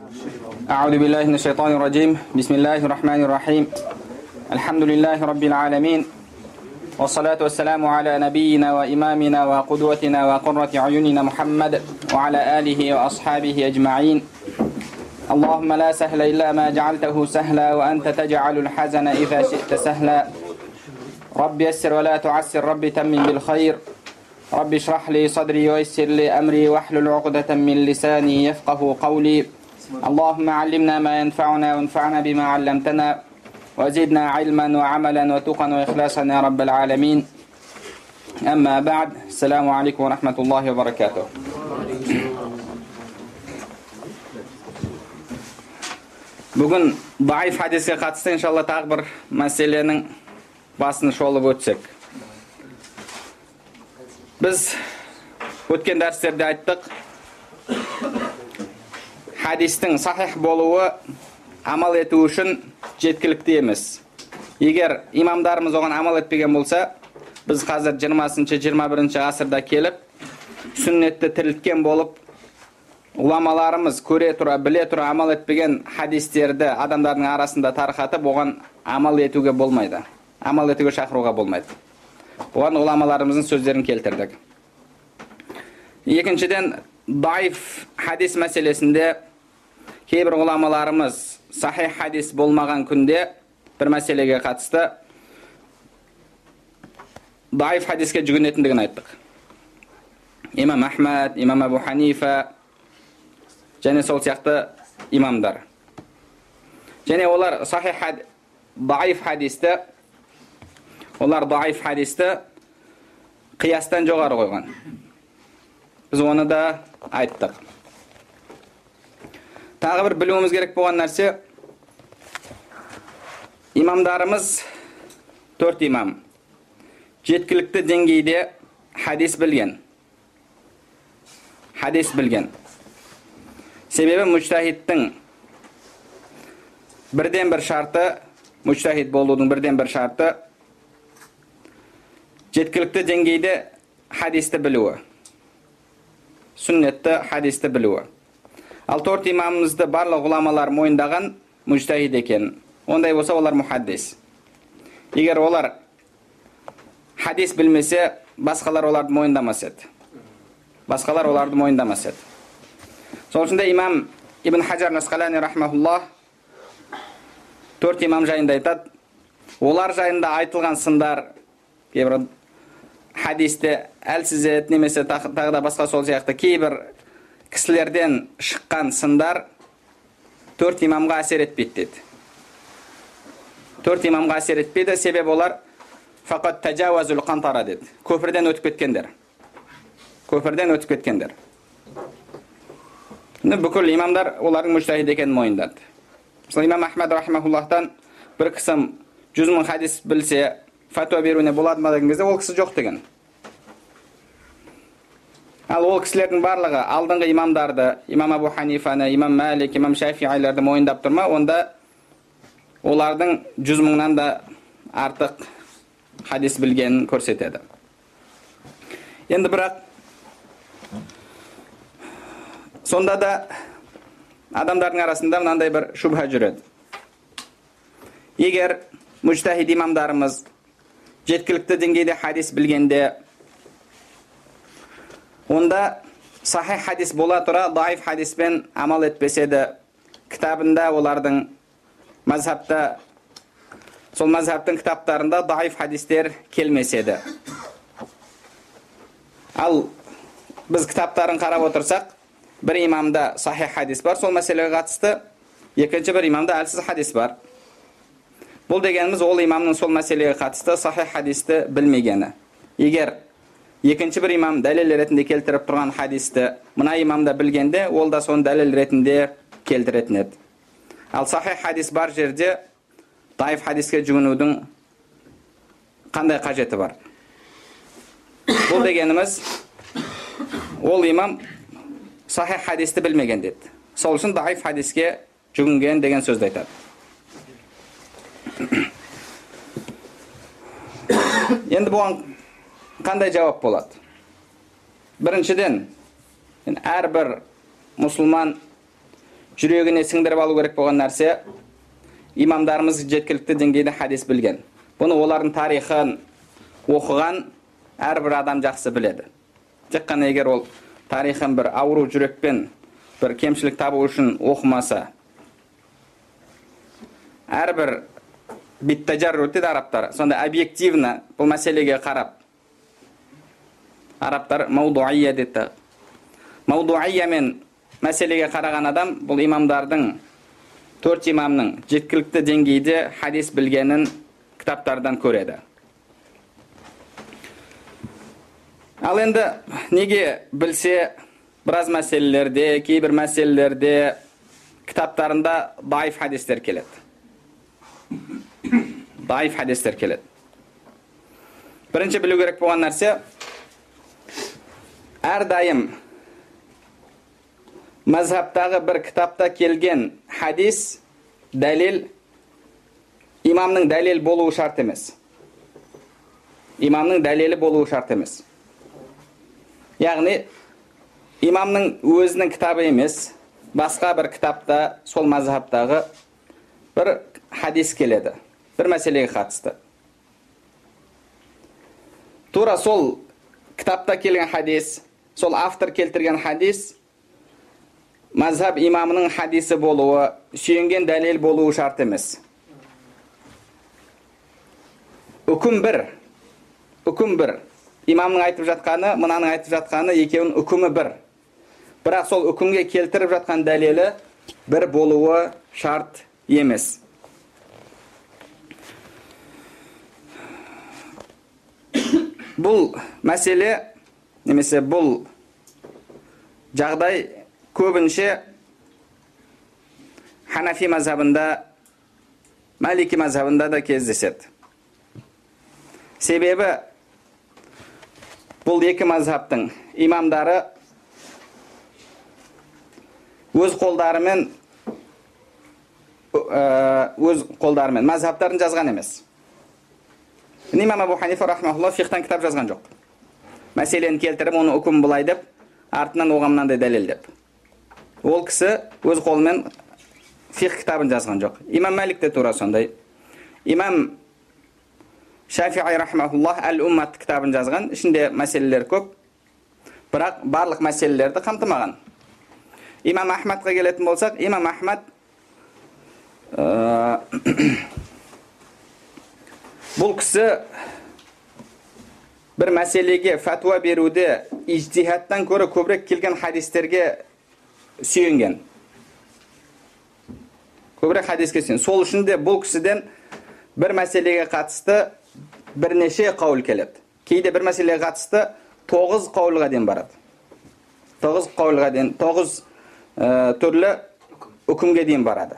أعوذ بالله من الشيطان الرجيم. بسم الله الرحمن الرحيم. الحمد لله رب العالمين، والصلاة والسلام على نبينا وإمامنا وقدوتنا وقرة عيوننا محمد وعلى آله وأصحابه أجمعين. اللهم لا سهل إلا ما جعلته سهلا، وأنت تجعل الحزن إذا شئت سهلا. رب يسر ولا تعسر، رب تمن بالخير. رب اشرح لي صدري ويسر لي أمري واحلل عقدة من لساني يفقه قولي. اللهم علمنا ما ينفعنا وانفعنا بما علمتنا، وزدنا علما وعملا وتقا وإخلاصا يا رب العالمين. أما بعد، السلام عليكم ورحمة الله وبركاته. Бүгін даиф хадиске қатысты иншалла тағы бір мәселенің басын шолып өтсек. Біз өткен дәрістерде айттық, хадистің сахих болуы амал ету үшін жеткілікті емес. Егер имамдарымыз оған амал етпеген болса, біз қазір 20-21 ғасырда келіп, сүннетті тірілткен болып, уламаларымыз көре тұра, біле тұра амал етпеген хадистерді адамдардың арасында тарқатып, оған амал етуге болмайды. Амал етуге шақыруға болмайды. Оған уламаларымыздың сөздерін келтірдік. Екіншіден, даиф хадис мәселесінде кейбір уламаларымыз сахих хадис болмаған күнде бір мәселеге қатысты даиф хадиске жүгінетіндігін айттық. Имам Ахмад, имам Абу Ханифа және сол сияқты имамдар. Және олар даиф хадисті қиястан жоғары қойған. Біз оны да айттық. Тағы бір білуіміз керек болған нәрсе, имамдарымыз 4 имам жеткілікті деңгейде хадис білген. Себебі мужтахидтің бірден бір шарты, мужтахид болудың бірден бір шарты жеткілікті деңгейде хадисті білуі, сүннетті хадисті білуі. Ал 4 имамымызды барлық ғұламалар мойындаған мужтахид екен. Ондай болса, олар мухаддис. Егер олар хадис білмесе, басқалар оларды мойындамас еді. Сол үшін де имам Ибн Хаджар Асқалани рахмахуллах 4 имам жайында айтады. Олар жайында айтылған сындар, кейбір хадисте әлсіз ет, немесе тағы да басқа сол сияқты кейбір кісілерден шыққан сындар 4 имамға әсер етпейді деді. 4 имамға әсер етпейді, себебі олар фақат тажауазул қантара деді. Көпірден өтіп кеткендер. Бүкіл имамдар олардың мужтахид екенін мойындады. Мысалы, имам Ахмад рахмахуллахтан бір кісім 100 000 хадис білсе, фатуа беруіне болады ма деген кезде, ол кісі жоқ деген. Ал ол кісілердің барлығы алдыңғы имамдарды, имам Абу Ханифаны, имам Малик, имам Шафиғиларды мойындап тұрма, онда олардың 100 000-нан да артық хадис білгенін көрсетеді. Енді бірақ сонда да адамдардың арасында мынандай бір шубха жүреді. Егер мужтахид имамдарымыз жеткілікті деңгейде хадис білгенде, онда сахих хадис бола тұра даиф хадиспен амал етпеседі, кітабында олардың мазхабта, сол мазхабтың кітаптарында даиф хадистер келмеседі. Ал біз кітаптарын қарап отырсақ, бір имамда сахих хадис бар, сол мәселеге қатысты, екінші бір имамда әлсіз хадис бар. Бұл дегеніміз ол имамның сол мәселеге қатысты сахих хадисті білмегені. Егер екінші бір имам дәлел ретінде келтіріп тұрған хадисті мына имамда білгенде, ол да соны дәлел ретінде келтіретін еді. Ал сахих хадис бар жерде даиф хадиске жүгінудің қандай қажеті бар? Бұл дегеніміз, ол имам сахих хадисті білмеген деді. Сол үшін даиф хадиске жүгінген деген сөзді айтады. Енді бұған қандай жауап болады? Біріншіден, әрбір мұсылман жүрегіне сіңдіріп алу керек болған нәрсе, имамдарымыз жеткілікті деңгейде хадис білген. Бұны олардың тарихын оқыған әрбір адам жақсы біледі. Тек қана егер ол тарихын бір ауру жүрекпен бір кемшілік табу үшін оқымаса, әрбір биттажарру дейді арабтар, сонда объективно бұл мәселеге қарап, арабтар маудуия дейді. Маудуия мен мәселеге қараған адам бұл имамдардың, 4 имамның жеткілікті деңгейде хадис білгенін кітаптардан көреді. Ал енді неге білсе, біраз мәселелерде, кейбір мәселелерде кітаптарында даиф хадистер келеді. Даиф хадистер келеді. Бірінші білу керек болған нәрсе, әрдайым мазхабтағы бір кітапта келген хадис, дәлел, имамның дәлел болуы шарт емес. Имамның дәлелі болуы шарт емес. Яғни, имамның өзінің кітабы емес, басқа бір кітапта, сол мазхабтағы бір хадис келеді. Бір мәселеге қатысты. Тура сол кітапта келген хадис, сол автор келтірген хадис, мазхаб имамының хадисі болуы, сүйенген дәлел болуы шарт емес. Үкім бір. Имамның айтып жатқаны, мынаның айтып жатқаны, екеуінің үкімі бір. Бірақ сол үкімге келтіріп жатқан дәлелі бір болуы шарт емес. Бұл мәселе, немесе бұл жағдай көбінше Ханафи мазхабында, Малики мазхабында да кездеседі. Себебі бұл екі мазхабтың имамдары өз қолдарымен мазхабтарын жазған емес. Имам Абу Ханифа рахмахулла фихтан кітап жазған жоқ. Мәселені келтіріп, оны үкім былай деп, артынан оған мынандай дәлел деп. Ол кісі өз қолымен фих кітабын жазған жоқ. Имам Малик те тура сондай. Имам Шафиғи рахмахуллах әл-Уммат кітабын жазған, ішінде мәселелер көп, бірақ барлық мәселелерді қамтымаған. Имам Ахмадқа келетін болсақ, Имам Ахмад бұл кісі бір мәселеге фәтуа беруде ижтихадтан көрі көбірек келген хадистерге сүйенген. Көбірек хадиске сүйенген. Сол үшін де бұл кісіден бір мәселеге қатысты бірнеше қаул келеді. Кейде бір мәселеге қатысты 9 қаулға дейін барады. 9 қаулға дейін, 9 түрлі үкімге дейін барады.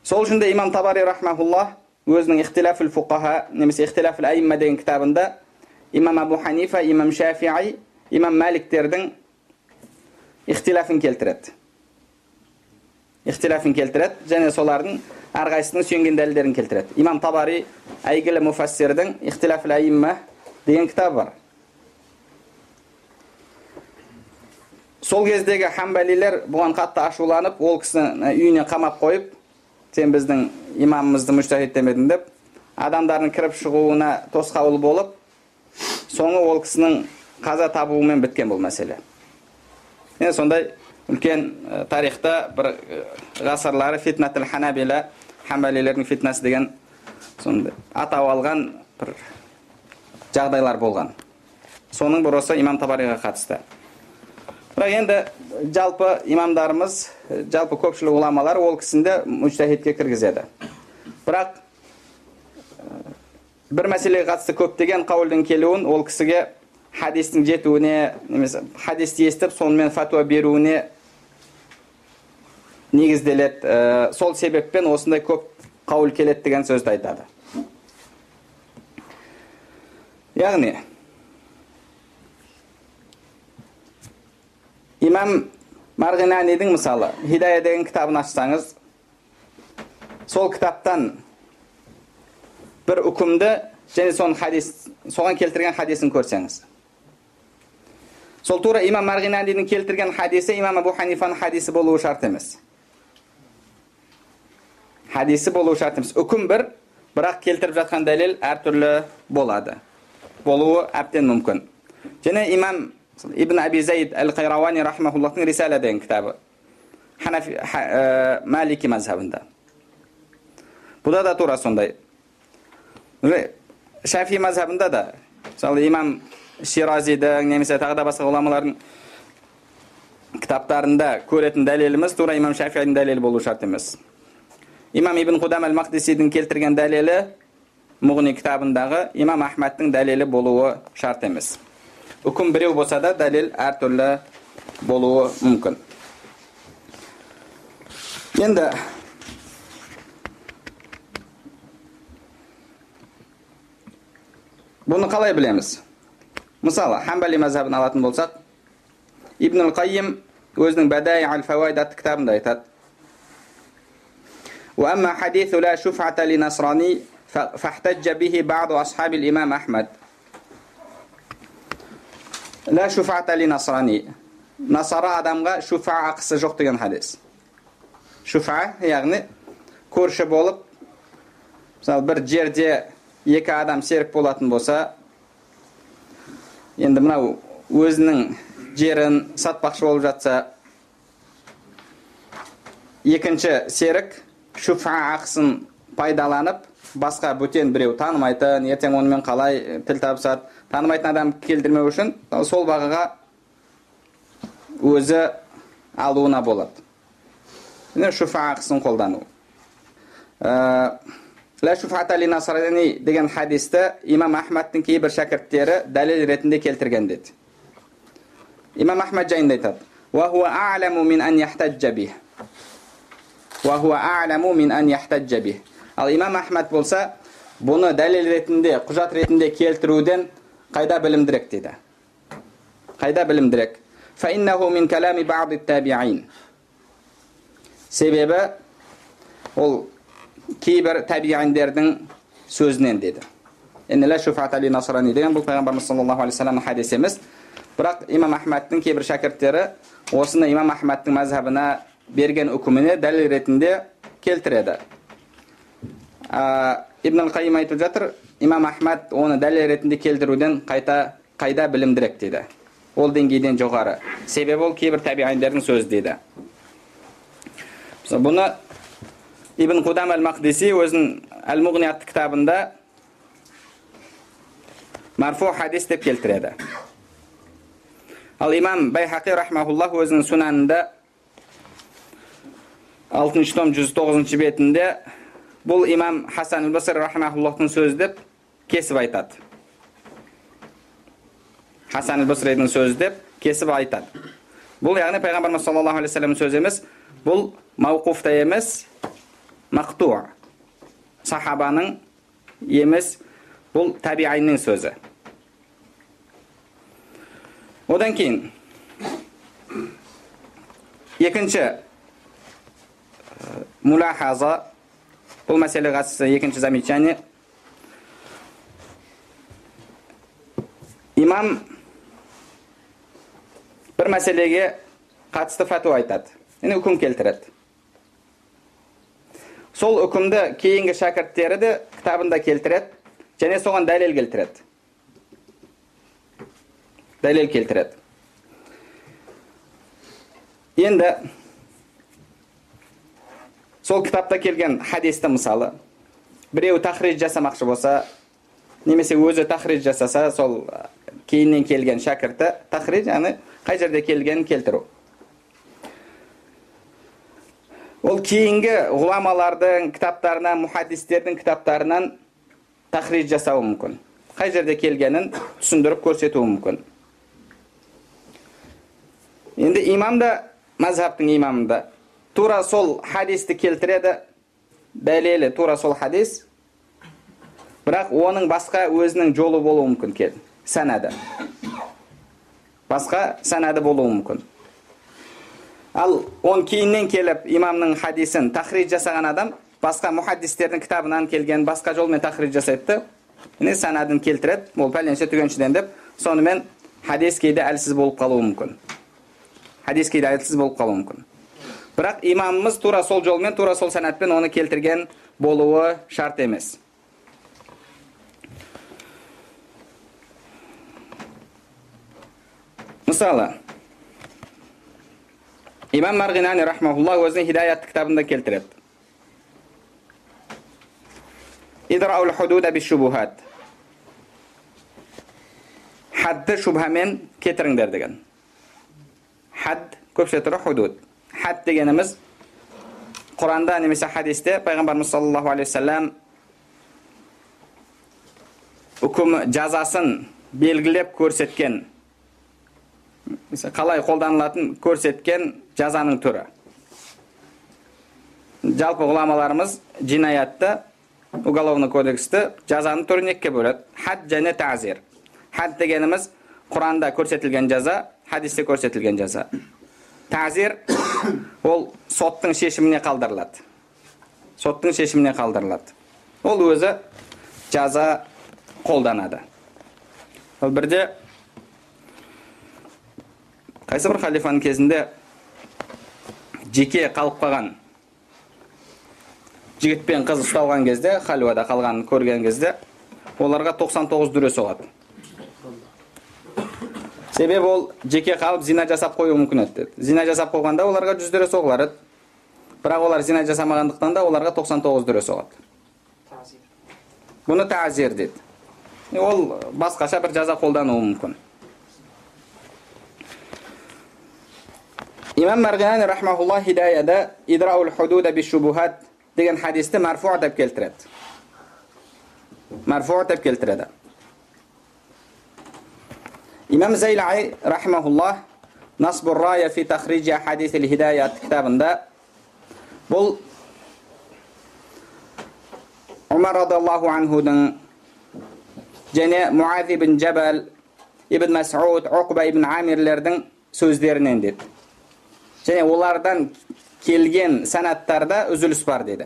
Сол үшін де имам Табари рахмахуллах өзінің ихтилафул фуқаха, немесе ихтилафул айимма деген кітабында имам Абу Ханифа, имам Шафиғи, имам Маликтердің ихтилафын келтіреді. Және солардың әрқайсының сүйенген дәлелдерін келтіреді. Имам Табари әйгілі муфассирдің ихтилафул айимма деген кітабы бар. Сол кездегі хамбалилер бұған қатты ашуланып, ол кісіні үйіне қамап қойып, сен біздің имамымызды мүжтәһид демедің деп, адамдардың кіріп шығуына тосқауыл болып, соңы ол кісінің қаза табуымен біткен бұл мәселе. Сондай үлкен тарихта бір ғасырлары фитнатул ханабила, хамбалилердің фитнасы деген атау алған бір жағдайлар болған. Соның бірі имам Табариға қатысты. Бірақ енді жалпы имамдарымыз, жалпы көпшілік ғұламалар ол кісінде мүжтәһидке кіргізеді. Бірақ бір мәселеге қатысты көптеген қаулдың келуін ол кісіге хадистің жетуіне, немесе хадисті естіп, сонымен фатуа беруіне негізделеді. Сол себеппен осындай көп қаул келеді деген сөзді айтады. Яғни, имам Марғинанидің мысалы, Хидая деген кітабын ашсаңыз, сол кітаптан бір үкімді және соған келтірген хадисін көрсеңіз. Сол тура имам Марғинандидің келтірген хадисі имам Абу Ханифаның хадисі болуы шарт емес. Хадисі болуы шарт емес. Үкім бір, бірақ келтіріп жатқан дәлел әртүрлі болады. Болуы әбден мүмкін. Және имам Ибн Аби Зайд Әл-Қайрауани рахмахуллахтың Рисала деген кітабы. Малики мазхабында. Бұда да тура сондай. Шафи мазхабында да, мысалы имам Ширазидің, немесе тағы да басқа ғұламалардың кітаптарында көретін дәлеліміз тура имам Шафидің дәлелі болу шарт емес. Имам Ибн Қудам Әл-Мақдисидің келтірген дәлелі Мұғни кітабындағы имам Ахмадтың дәлелі болуы шарт емес. Үкім біреу болса да дәлел әртүрлі болуы мүмкін. Енді бұны қалай білеміз? Мысалы, Хамбали мазхабын алатын болсақ, Ибн Ал-Қайим өзінің Бадаи Ал-Фаваид атты кітабында айтады. وأما حديث لا شفعة لنصراني فاحتج به بعض أصحاب الإمام أحمد. لا شفعة لنصراني. Насара адамға шуфа ақысы жоқ деген хадис. Шуфа, яғни көрші болып, мысалы бір жерде екі адам серік болатын болса, енді мынау өзінің жерін сатпақшы болып жатса, екінші серік шуфа ақысын пайдаланып, басқа бөтен біреу танымайтын, ертең онымен қалай тіл табысады, танымайтын адам келдірмеу үшін сол бағаға өзі алуына болады. Шуфа ақысын қолдану. Ла шуфата ли насрани деген хадисті имам Ахмадтың кейбір шәкірттері дәлел ретінде келтірген деді. Имам Ахмад жайында айтады. Ва хуа а'ламу мин ан яхтаджа бих. Ва хуа а'ламу мин ан яхтаджа бих. Ал имам Ахмад болса, бұны дәлел ретінде, құжат ретінде келтіруден қайда білімдірек дейді. Қайда білімдірек? Фа иннаху мин калами бa'ди таби'ин. Себебі ол кейбір таби'индердің сөзінен деді. Инна ла шуфата ли насрани деген бұл пайғамбарымыз саллаллаху алейхи вассалам хадис емес. Бірақ имам Ахмадтың кейбір шәкірттері осыны имам Ахмадтың мазхабына берген үкіміне дәлел ретінде келтіреді. Ибн Ал-Қайим айтып жатыр, имам Ахмад оны дәлел ретінде келтіруден қайда білімдірек дейді. Ол деңгейден жоғары. Себебі ол кейбір таби'индердің сөзі дейді. Бұны Ибн Қудам Әл-Мақдиси өзінің Әл-Мұғни атты кітабында марфу хадис деп келтіреді. Ал имам Байхақи рахмахуллах өзінің сунанында 6 том 109 бетінде бұл имам Хасан Ал-Басри рахмахуллахтың сөзі деп кесіп айтады. Хасан Ал-Басридің сөзі деп кесіп айтады. Бұл яғни пайғамбарымыз саллаллаху алейхи вассалам сөзі емес, бұл мауқуф та емес, мақту. Сахабаның емес, бұл таби'иннің сөзі. Одан кейін екінші мулахаза, бұл мәселе қатысты екінші замечание. Имам бір мәселеге қатысты фатуа айтады. Енді үкім келтіреді. Сол үкімді кейінгі шәкірттері де кітабында келтіреді, және соған дәлел келтіреді. Дәлел келтіреді. Енді сол кітапта келген хадисті мысалы, біреу тахриж жасамақшы болса, немесе өзі тахриж жасаса, сол кейіннен келген шәкірті тахриж, яғни қай жерде келгенін келтіру. Ол кейінгі ғұламалардың кітаптарынан, мұхаддистердің кітаптарынан тахриж жасауы мүмкін. Қай жерде келгенін түсіндіріп көрсетуі мүмкін. Енді имамда, мазхабтың имамында тура сол хадисті келтіреді, дәлелі тура сол хадис, бірақ оның басқа өзінің жолы болуы мүмкін келді. Санады. Басқа санады болуы мүмкін. Ал он кейіннен келіп имамның хадисін тахриж жасаған адам басқа мұхаддистердің кітабынан келген басқа жолмен тахриж жасайды. Санадын келтіреді, ол пәленше түгеншіден деп, сонымен хадис кейде әлсіз болып қалуы мүмкін. Хадис кейде әлсіз болып қалуы мүмкін. Бірақ имамымыз тура сол жолмен, тура сол санатпен оны келтірген болуы шарт емес. Мысалы, имам Марғинани рахмахуллах өзінің Хидаят кітабында келтіреді. Идрау худуда бишубухат. Хадды шубхамен кетіріңдер деген. Хад көпше түрі худуд. Хад дегеніміз Құранда немесе хадисте пайғамбарымыз саллаллаху алейхи вассалам үкім жазасын белгілеп көрсеткен, қалай қолданылатын көрсеткен жазаның түрі. Жалпы ғұламаларымыз жинаятты, уголовный кодексті жазаның түрін екіге бөледі. Хад және тазир. Хад дегеніміз Құранда көрсетілген жаза, хадисте көрсетілген жаза. Тазир ол соттың шешіміне қалдырылады. Соттың шешіміне қалдырылады. Ол өзі жаза қолданады. Ол бірде қайсы бір халифаның кезінде жеке қалып қалған жігіт пен қыз ұсталған кезде, халуада қалғанын көрген кезде, оларға 99 дүре соғады. Себебі ол жеке қалып зина жасап қою мүмкін еді. Зина жасап қойғанда оларға 100 дүре соғылар еді. Бірақ олар зина жасамағандықтан да оларға 99 дүре соғады. Бұны тазир дейді. Ол басқаша бір жаза қолдануы мүмкін. Имам Марғинани рахмахуллах Хидаяда Идрау худуда бишубухат деген хадисті марфу деп келтіреді. Марфу деп келтіреді. Имам Зайлаи рахмахуллах Насбур рая фи тахриджи хадис al-Hidaят кітабында бұл Умар радиаллаху анхудың және Муаз ибн Джабал, ибн Мас'уд, Уқба ибн Амирлердің сөздерінен деді. Және олардан келген санаттарда үзіліс бар деді.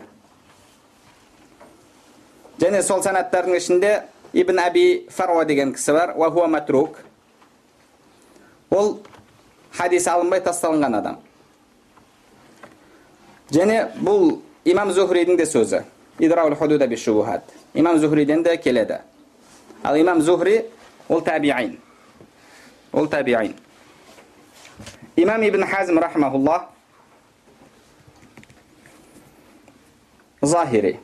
Және сол санаттардың ішінде Ибн Аби Фарва деген кісі бар, ва хуа матрук. Ол хадис алынбай тасталынған адам. Және бұл имам Зухридің де сөзі. Идрау худуда бишубухат. Имам Зухриден де келеді. Ал имам Зухри ол табиин. Ол табиин. Имам Ибн Хазм рахмахуллах Захири.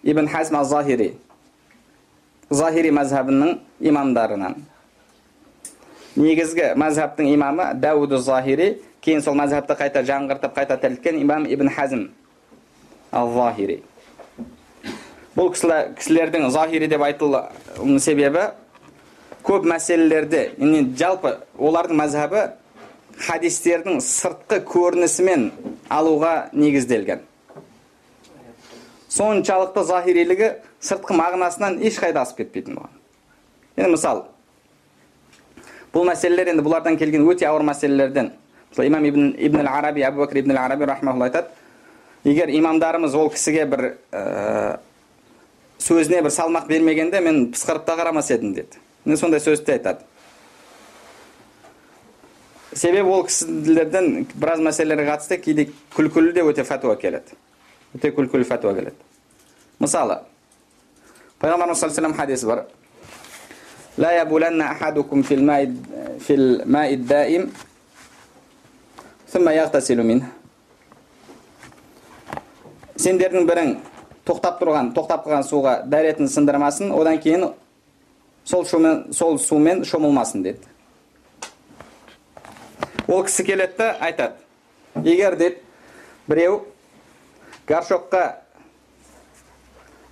Ибн Хазм аз-Захири. Захири мазхабының имамдарынан. Негізгі мазхабтың имамы Дауд az-Захири, кейін сол мазхабты қайта жаңғыртып, қайта тірілткен имам Ибн Хазм az-Захири. Бұл кісілердің Захири деп айтылуының себебі көп мәселелерде, жалпы олардың мазхабы хадистердің сыртқы көрінісімен алуға негізделген. Соншалықты захирилігі сыртқы мағынасынан ешқайда асып кетпейтін болған. Енді мысал, бұл мәселелер енді бұлардан келген өте ауыр мәселелерден. Имам Ибн al-Араби, Абу Бакр Ибн al-Араби рахмахулла айтады, егер имамдарымыз ол кісіге бір сөзіне бір салмақ бермегенде мен пысқырып та қарамас едім деді. Сондай сөзді айтады. Себебі ол кісілерден біраз мәселелерге қатысты кейде күлкілі де өте фәтуа келеді. Өте күлкілі фәтуа келеді. Мысалы, пайғамбарымыз саллаллаху алейхи ва саллям хадис бар. Ла ябуланна ахадукум фил ма'i даим thumma yaghtasilu min. Сендердің бірің тоқтап қалған суға дәретін сындырмасын, одан кейін сол сумен шомылмасын деді. Ол кісі келетті, айтады. Егер деді, біреу горшокқа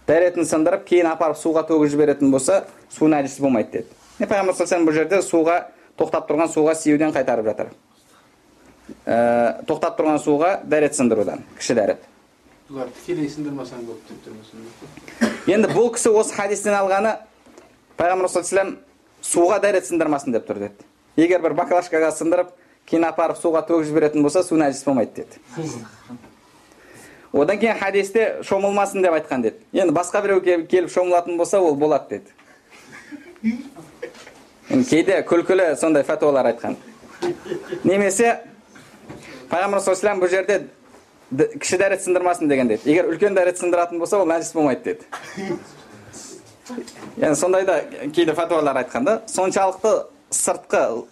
дәретін сындырып, кейін апарып суға төгіп жіберетін болса, су нәжіс болмайды деді. Пайғамбар саллаллаху алейхи ва саллям бұл жерде суға тоқтап тұрған суға сиюден қайтарып жатыр. Тоқтап тұрған суға дәрет сындырудан, кіші дәрет. Бұлар тікелей сындырмасаң болып деп тұрмасын. Енді бұл кісі осы хадистен алғаны Пайғамбар саллаллаху алейхи ва саллям суға дәрет сындырмасын деп тұр деді. Егер бір баклажкаға сындырып, кейін апарып суға төгіп жіберетін болса, су нәжіс болмайды деді. Одан кейін хадисте шомылмасын деп айтқан деді. Енді басқа біреу келіп шомылатын болса, ол болады деді. Кейде күлкілі сондай фатуалар айтқан. Немесе Пайғамбар саллаллаху алейхи ва саллям бұл жерде кіші дәрет сындырмасын деген дейді. Егер үлкен дәрет сындыратын болса, ол нәжіс болмайды деді. Яғни сондай да кейде фатуалар айтқан да. Соншалықты сыртқы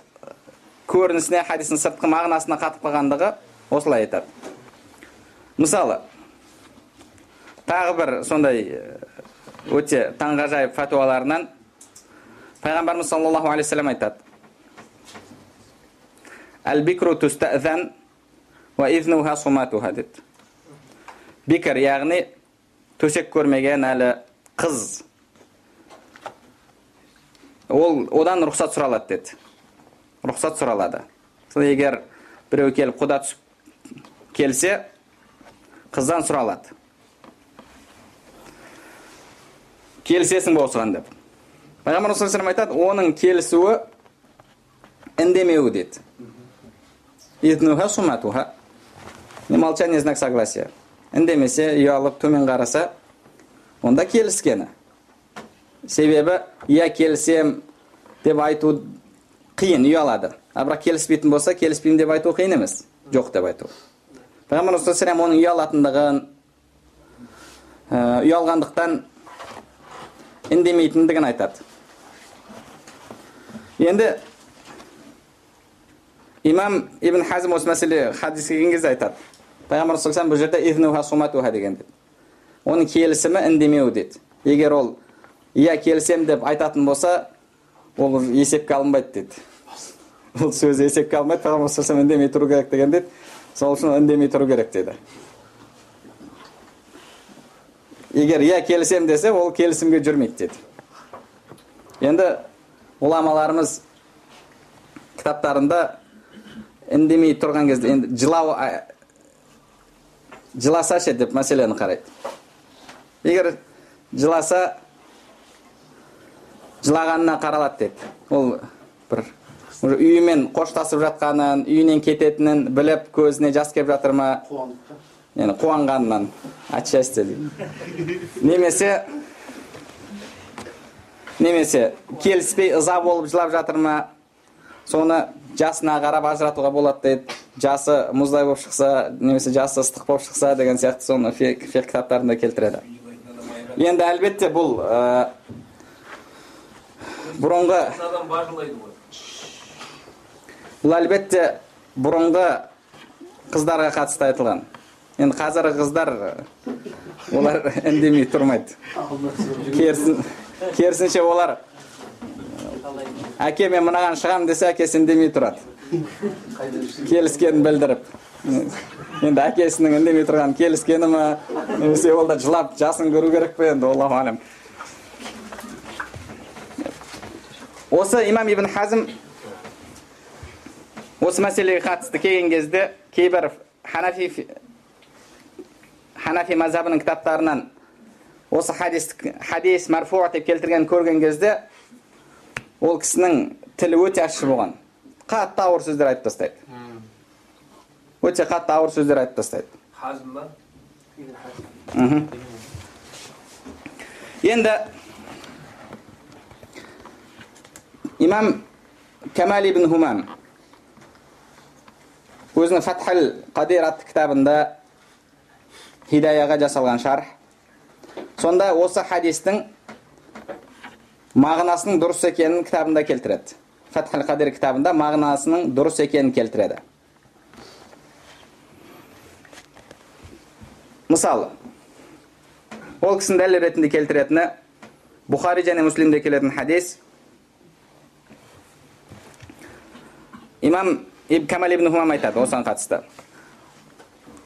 көрінісіне, хадистің сыртқы мағынасына қатып қалғандығы осылай айтады. Мысалы, тағы бір сондай өте таңғажайып фатуаларынан Пайғамбарымыз саллаллаху алейхи ва саллям айтады: Әл-бикру тустәзән ва изнуха суматуха дейді. Бикр, яғни төсек көрмеген әлі қыз, одан рұқсат сұралады деді. Рұқсат сұралады. Егер біреу келіп құда түсіп келсе, қыздан сұралады. Келісесің ба осыған деп. Пайғамбар саллаллаху алейхи ва саллям айтады, оның келісуі үндемеуі дейді. Изнуха суматуха. Молчание знак согласия. Үндемесе, ұялып төмен қараса, онда келіскені. Себебі, я келісем деп айту қиын, ұялады. Бірақ келіспейтін болса, келіспеймін деп айту қиын емес. Жоқ деп айту. Пайғамбар саллаллаху алейхи ва саллям оның ұялатындығын, ұялғандықтан үндемейтіндігін айтады. Енді имам Ибн Хазм осы мәселе хадиске келген кезде айтады. Пайғамбар саллаллаху алейхи ва саллям бұл жерде изнуха суматуха деген деді. Оның келісімі үндемеу деді. Егер ол я келісем деп айтатын болса, ол есепке алынбайды деді. Ол сөзі есепке алынбайды. Пайғамбар саллаллаху алейхи ва саллям үндемей тұру керек деген деді. Сол үшін үндемей тұру керек деді. Егер я келісем десе, ол келісімге жүрмейді деді. Енді ғұламаларымыз кітаптарында үндемей тұрған кезде енді жыласа ше деп мәселені қарайды. Егер жыласа, жылағанына қаралады деді. Ол бір үйімен қоштасып жатқанын, үйінен кететінін біліп, көзіне жас келіп жатыр ма? Yani қуанғаннан отчасти дейді. Немесе келіспей ыза болып жылап жатыр ма? Соны жасына қарап ажыратуға болады дейді. Жасы мұздай болып шықса, немесе жасы ыстық болып шықса деген сияқты соны фиқ кітаптарында келтіреді. Енді әлбетте бұл бұрынғы қыздарға қатысты айтылған. Енді қазіргі қыздар олар үндемей тұрмайды. Керісінше олар әке мен мынаған шығам десе, әкесі үндемей тұрады. Келіскенін білдіріп. Енді әкесінің үндемей тұрған келіскені ме, немесе ол да жылап жасын көру керек пе, енді Аллаху алем. Осы имам Ибн Хазм осы мәселеге қатысты келген кезде кейбір Ханафи мазхабының кітаптарынан осы хадис марфу деп келтірген көрген кезде ол кісінің тілі өте ащы болған. Қатты ауыр сөздер айтып тастайды. Өте қатты ауыр сөздер айтып тастайды. Хазм ба? Енді имам Камал ибн Хумам өзінің Фатхул Қадир атты кітабында Хидаяға жасалған шарх. Сонда осы хадистің мағынасының дұрыс екенін кітабында келтіреді. Фатхул Қадир кітабында мағынасының дұрыс екенін келтіреді. Мысалы, ол кісінің дәлел ретінде келтіретіні Бухари және Муслимде келетін хадис. Имам Камал ибн Хумам айтады осыған қатысты.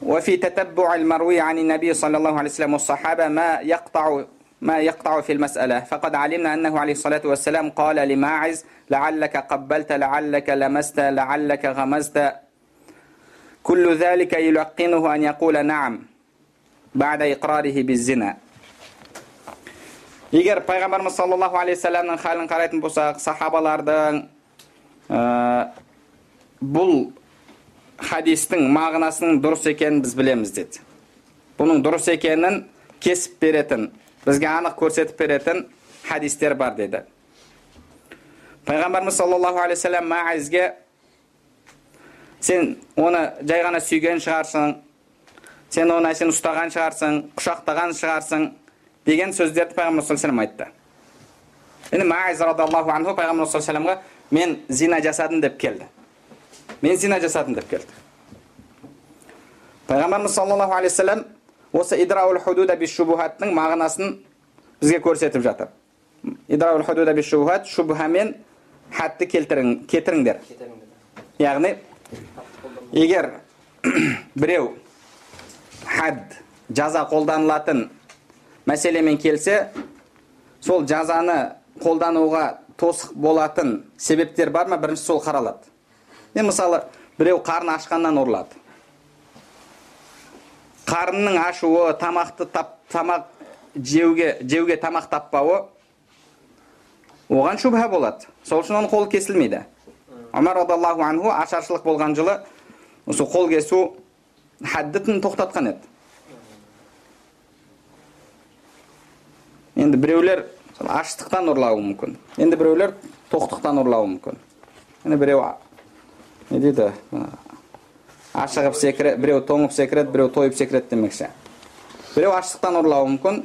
وفي تتبع المروي عن النبي صلى الله عليه وسلم والصحابة ما يقطع في المسألة فقد علمنا أنه عليه الصلاة والسلام قال لماعز لعلك قبلت لعلك لمست لعلك غمزت كل ذلك يلقنه أن يقول نعم بعد إقراره بالزنا. Егер пайғамбарымыз саллаллаху алейхи саламның халін қарайтын болсақ, сахабалардың бұл хадистің мағынасының дұрыс екенін біз білеміз деді. Бұның дұрыс екенін кесіп беретін, бізге анық көрсетіп беретін хадистер бар деді. Пайғамбарымыз саллаллаху алейхи вассалам Маизге: сен оны жай ғана сүйген шығарсың, сен оны сен ұстаған шығарсың, құшақтаған шығарсың деген сөздерді Пайғамбар саллаллаху алейхи вассалам айтты. Енді Маиз радиаллаху анху Пайғамбар саллаллаху алейхи вассаламға: мен зина жасадым деп келді. Мен зина жасадым деп келді. Пайғамбарымыз саллаллаху алейхи вассалам осы идраул худуда бис шубухаттың мағынасын бізге көрсетіп жатыр. Идраул худуда бис шубухат, шубхамен хатты кетіріңдер. Яғни егер біреу хад жаза қолданылатын мәселемен келсе, сол жазаны қолдануға тосық болатын себептер бар ма? Бірінші сол қаралады. Мысалы, біреу қарны ашқаннан ұрылады. Қарынның ашуы, тамақ жеуге тамақ таппауы оған шубха болады. Сол үшін оның қолы кесілмейді. Умар радиаллаху анху ашаршылық болған жылы осы қол кесу хаддын тоқтатқан еді. Енді біреулер аштықтан ұрлауы мүмкін. Енді біреулер тоқтықтан ұрлауы мүмкін. Енді біреу не дейді? Ашығып секірет, біреу тоңып секірет, біреу тойып секірет демекші. Біреу аштықтан ұрлауы мүмкін,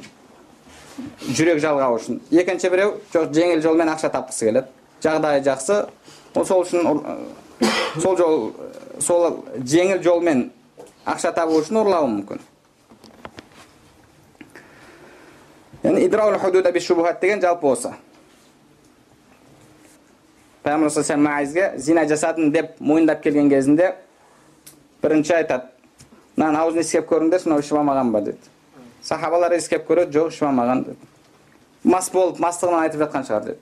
жүрек жалғау үшін. Екінші біреу жеңіл жолмен ақша тапқысы келеді. Жағдайы жақсы, сол үшін сол жеңіл жолмен ақша табу үшін ұрлауы мүмкін. Яғни идраул худуда бис шубухат деген жалпы осы. Пайғамбар саллаллаху алейхи вассалам Маизге зина жасадым деп мойындап келген кезінде бірінші айтады: "Мынаны аузын иіскеп көріңдерші, мынау ішіп алмаған ба?" деді. Сахабалар иіскеп көреді, жоқ, ішіп алмаған деді. Мас болып, мастығынан айтып жатқан шығар деді.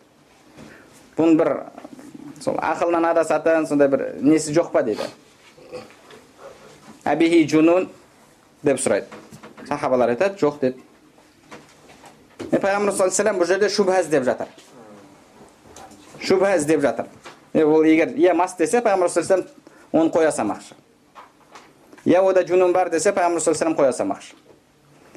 Бұның бір сол ақылынан адасатын сондай бір несі жоқ па дейді. Абихи джунун деп сұрайды. Сахабалар айтады, жоқ деді. Пайғамбар саллаллаху алейхи вассалам бұл жерде шубха іздеп жатыр. Шубха іздеп жатыр. Ол егер мас десе, Пайғамбар саллаллаху алейхи вассалам оны қоя салмақшы. Ода джунун бар десе, Пайғамбар саллаллаху алейхи вассалам қоя салмақшы.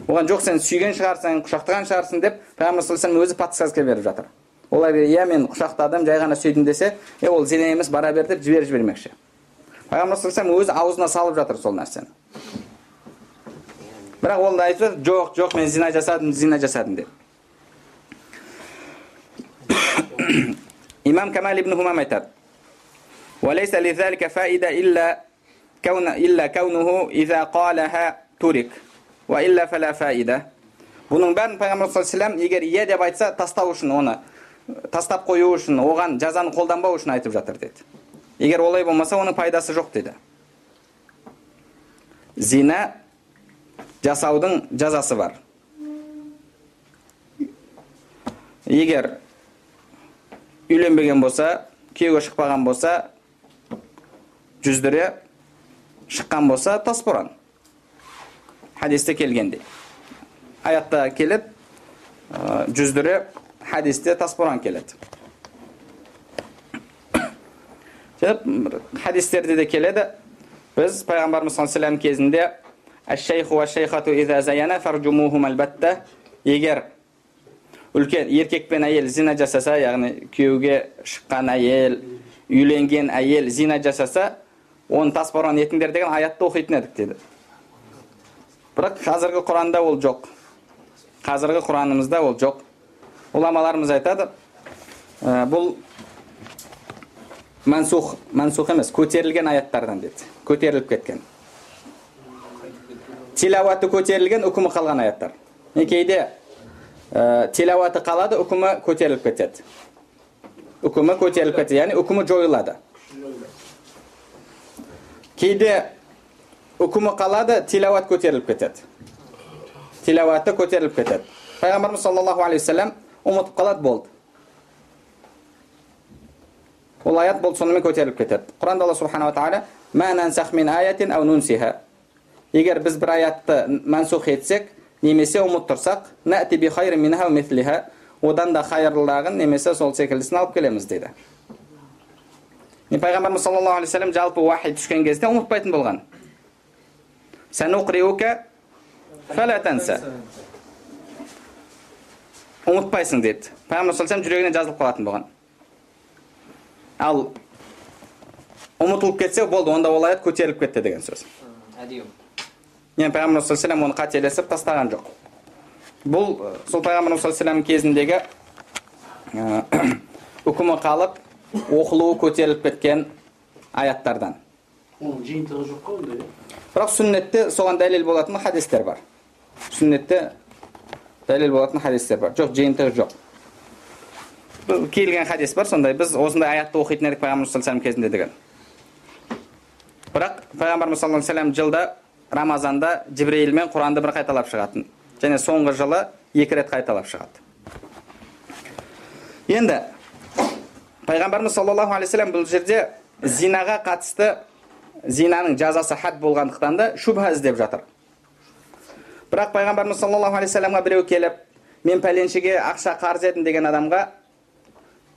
Оған жоқ, сен сүйген шығарсың, құшақтаған шығарсың деп Пайғамбар саллаллаху алейхи вассалам өзі подсказка беріп жатыр. Олай мен құшақтадым, жай ғана сүйдім десе, ол зина емес, бара бер деп жібермекші. Пайғамбар саллаллаху алейхи вассалам өзі аузына салып жатыр сол нәрсені. Бірақ ол да айтып, жоқ, мен зина жасадым деп. Имам Камал ибн Хумам айтады: "Валейса лизалика фаида илля каунуху иза қалаха турик, ва илля фала фаида." Бұның бәрін Пайғамбар саллаллаху алейхи вассалам егер ие деп айтса, тастау үшін, оны тастап қою үшін, оған жазаны қолданбау үшін айтып жатыр деді. Егер олай болмаса, оның пайдасы жоқ деді. Зина жасаудың жазасы бар. Егер үйленбеген болса, күйеуге шықпаған болса, жүздері шыққан болса, тасборан. Хадисте келгендей. Аятта келеді, жүздері хадисте тасборан келеді. Хадистерде де келеді. Біз Пайғамбарымыз саллаллаху алейхи вассалам кезінде «Аш-шейху ва шейхату иза заяна фарджумухум албатта». Егер үлкен еркек пен әйел зина жасаса, яғни күйеуге шыққан әйел, үйленген әйел зина жасаса, оны тасборан етіңдер деген аятты оқитын едік деді. Бірақ қазіргі Құранда ол жоқ. Қазіргі Құранымызда ол жоқ. Уламаларымыз айтады, бұл мансух емес, көтерілген аяттардан деді. Көтеріліп кеткен. Тилауаты көтерілген, үкімі қалған аяттар. Кейде тилауаты қалады, үкімі көтеріліп кетеді. Үкімі көтеріліп кетеді, яғни үкімі жойылады. Кейде үкімі қалады, тилауат көтеріліп кетеді. Тилауаты көтеріліп кетеді. Пайғамбарымыз саллаллаху алейхи вассалам ұмытып қалады, болды. Ол аят болды, сонымен көтеріліп кетеді. Құранда Алла субханала тағала: "Ма нансах мин аятин ау нунсиха." Егер біз бір аятты мансух етсек, немесе ұмыттырсақ, нәти би хайрин минха ва мислиха, одан да хайырлылығын немесе сол секілдісін алып келеміз дейді. Пайғамбарымыз саллаллаху алейхи вассалам жалпы уахи түскен кезде ұмытпайтын болған. Сануқриука фала танса. Ұмытпайсың деді. Пайғамбар саллаллаху алейхи вассалам жүрегіне жазылып қалатын болған. Ал ұмытылып кетсе, болды, онда ол аят көтеріліп кетті деген сөз. Әдейі. Yani Peygamber sallallahu aleyhi ve sellem onu қателесіп тастаған жоқ. Бұл сол Peygamber sallallahu aleyhi ve sellem кезіндегі үкімі қалып, оқылуы көтеріліп кеткен аяттардан. Оның жиынтығы жоқ қой ондай. Бірақ сүннетте соған дәлел болатын хадистер бар. Сүннетте дәлел болатын хадистер бар. Жоқ, жиынтығы жоқ. Келген хадис бар, сондай біз осындай аятты оқитын едік Peygamber sallallahu aleyhi ve sellem кезінде деген. Бірақ Peygamber sallallahu aleyhi ve sellem жылда Рамазанда Жибрейілмен Құранды бір қайталап шығатын. Және соңғы жылы 2 рет қайталап шығады. Енді Пайғамбарымыз саллаллаху алейхи вассалам бұл жерде зинаға қатысты зинаның жазасы хад болғандықтан да шубха іздеп жатыр. Бірақ Пайғамбарымыз саллаллаху алейхи вассаламға біреу келіп, мен пәленшеге ақша қарыз едім деген адамға,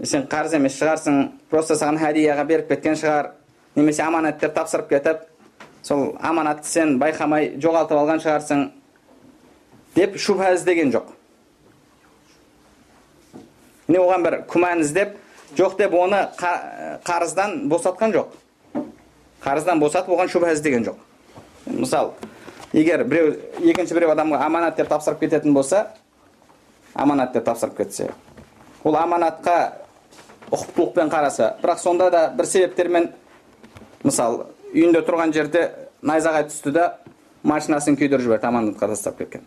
сен қарыз емес шығарсың, просто саған хадияға беріп кеткен шығар, немесе аманаттар тапсырып кетіп, сол аманатты сен байқамай жоғалтып алған шығарсың деп шубха іздеген жоқ. Не оған бір күмән іздеп, жоқ деп оны қарыздан босатқан жоқ. Қарыздан босатып оған шубха іздеген жоқ. Мысалы, егер екінші біреу адамға аманат деп тапсырып кететін болса, аманат деп тапсырып кетсе, ол аманатқа ұқыптылықпен қараса, бірақ сонда да бір себептермен, мысалы, үйінде тұрған жерде найзағай түсті да машинасын күйдіріп жіберді, аманатқа тастап кеткен.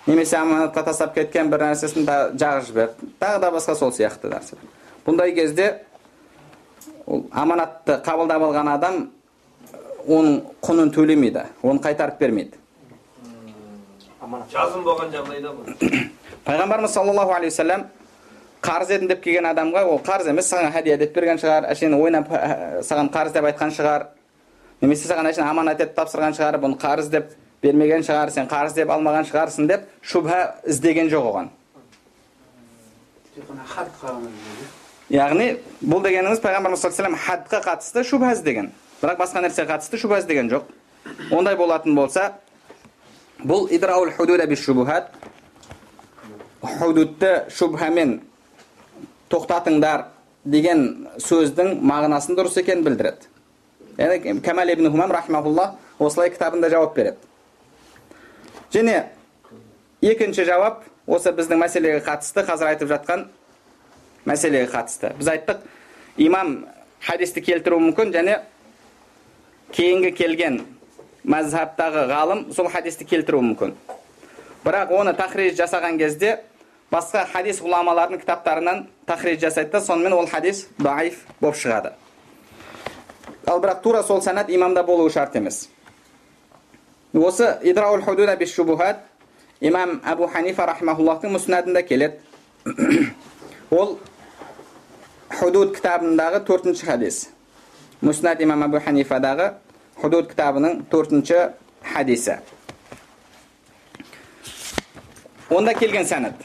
Немесе аманатқа тастап кеткен бір нәрсесін жағып жіберді. Тағы да басқа сол сияқты нәрсе. Бұндай кезде аманатты қабылдап алған адам оның құнын төлемейді, оны қайтарып бермейді. Жазым болған жағдайда бұл. Пайғамбарымыз саллаллаху алейхи вассалам қарыз едім деп келген адамға, ол қарыз емес, саған хадия деп берген шығар, әшейін ойнап саған қарыз деп айтқан шығар, немесе саған әшейін аманат етіп тапсырған шығар, бұны қарыз деп бермеген шығар, сен қарыз деп алмаған шығарсың деп шубха іздеген жоқ оған. Яғни бұл дегеніңіз Пайғамбарымыз саллаллаху алейхи вассалам хадқа қатысты шубха іздеген, бірақ басқа нәрсеге қатысты шубха іздеген жоқ. Ондай болатын болса, бұл идраул худуда биш шубухат, худудты шубхамен тоқтатыңдар деген сөздің мағынасын дұрыс екенін білдіреді. Яғни Камал ибн Хумам рахимахуллах осылай кітабында жауап береді. Және екінші жауап осы біздің мәселеге қатысты, қазір айтып жатқан мәселеге қатысты. Біз айттық, имам хадисті келтіру мүмкін, және кейінгі келген мазхабтағы ғалым сол хадисті келтіру мүмкін. Бірақ оны тахриж жасаған кезде басқа хадис ғұламаларының кітаптарынан тахриж жасайды, сонымен ол хадис даиф болып шығады. Ал бірақ тура сол санат имамда болуы шарт емес. Осы идраул худуда биш шубухат имам Абу Ханифа рахимахуллахтың муснадында келеді. Ол худуд кітабындағы 4-ші хадис. Муснад имам Абу Ханифадағы худуд кітабының 4-ші хадисі. Онда келген санат.